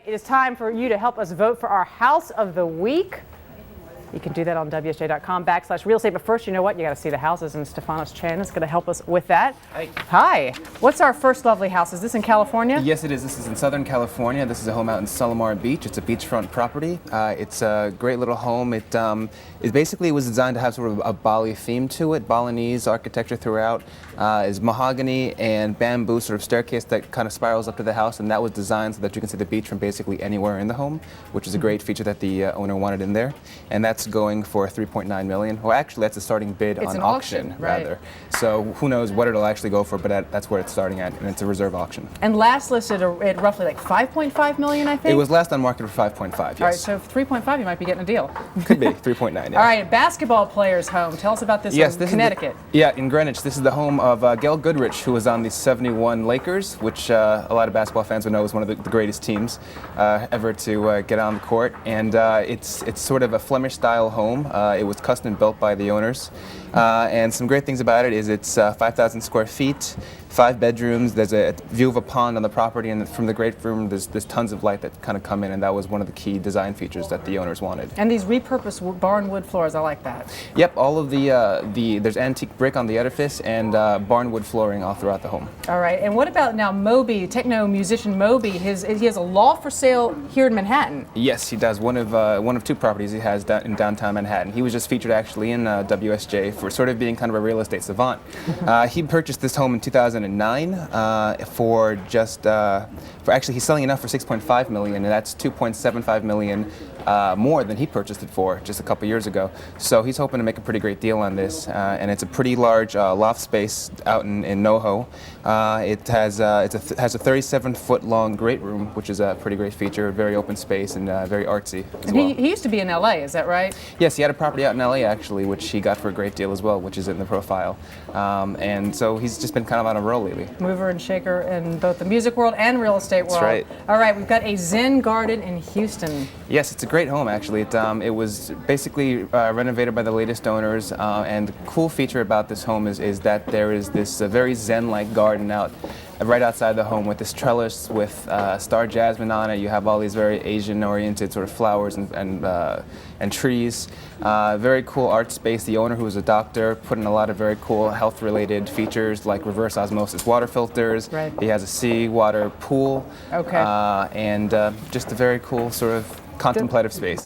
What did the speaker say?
It is time for you to help us vote for our House of the Week. You can do that on WSJ.com/real estate. But first, you know what? You got to see the houses, and Stefanos Chen is going to help us with that. Hi. Hi. What's our first lovely house? Is this in California? Yes, it is. This is in Southern California. This is a home out in Solomar Beach. It's a beachfront property. It's a great little home. It basically was designed to have sort of a Bali theme to it. Balinese architecture throughout. Is mahogany and bamboo sort of staircase that kind of spirals up to the house, and that was designed so that you can see the beach from basically anywhere in the home, which is a great feature that the owner wanted in there. And that's going for $3.9 million. Well, actually, that's a starting bid on auction, rather. So who knows what it'll actually go for, but that's where it's starting at, and it's a reserve auction. And last listed at roughly like $5.5 million, I think? It was last on market for 5.5, yes. All right, so 3.5, you might be getting a deal. Could be, 3.9, yeah. All right, basketball player's home. Tell us about this in Connecticut. In Greenwich. This is the home of Gail Goodrich, who was on the '71 Lakers, which a lot of basketball fans would know is one of the greatest teams ever to get on the court. And it's sort of a Flemish-style home. It was custom built by the owners. And some great things about it is it's 5,000 square feet, 5 bedrooms. There's a view of a pond on the property, and from the great room, there's tons of light that kind of come in, and that was one of the key design features that the owners wanted. And these repurposed barnwood floors, I like that. Yep, all of there's antique brick on the edifice and barnwood flooring all throughout the home. All right, and what about now Moby, techno musician Moby? He has a loft for sale here in Manhattan. Yes, he does. One of 2 properties he has in downtown Manhattan. He was just featured actually in WSJ for sort of being kind of a real estate savant. He purchased this home in 2009 actually he's selling it now for $6.5 million, and that's $2.75 million more than he purchased it for just a couple years ago. So he's hoping to make a pretty great deal on this, and it's a pretty large loft space out in NoHo. It has a 37-foot long great room, which is a pretty great feature. Very open space and very artsy as well. He used to be in LA, is that right? Yes, he had a property out in LA actually, which he got for a great deal as well, which is in the profile. And so he's just been kind of on a roll lately. Mover and shaker in both the music world and real estate world. That's right. All right, we've got a Zen garden in Houston. Yes, it's a great home actually. It was basically renovated by the latest owners, and the cool feature about this home is that there is this very Zen-like garden out right outside the home with this trellis with star jasmine on it. You have all these very Asian-oriented sort of flowers and trees. Very cool art space. The owner, who is a doctor, put in a lot of very cool health-related features like reverse osmosis water filters. Right. He has a seawater pool. Okay. And just a very cool sort of contemplative space.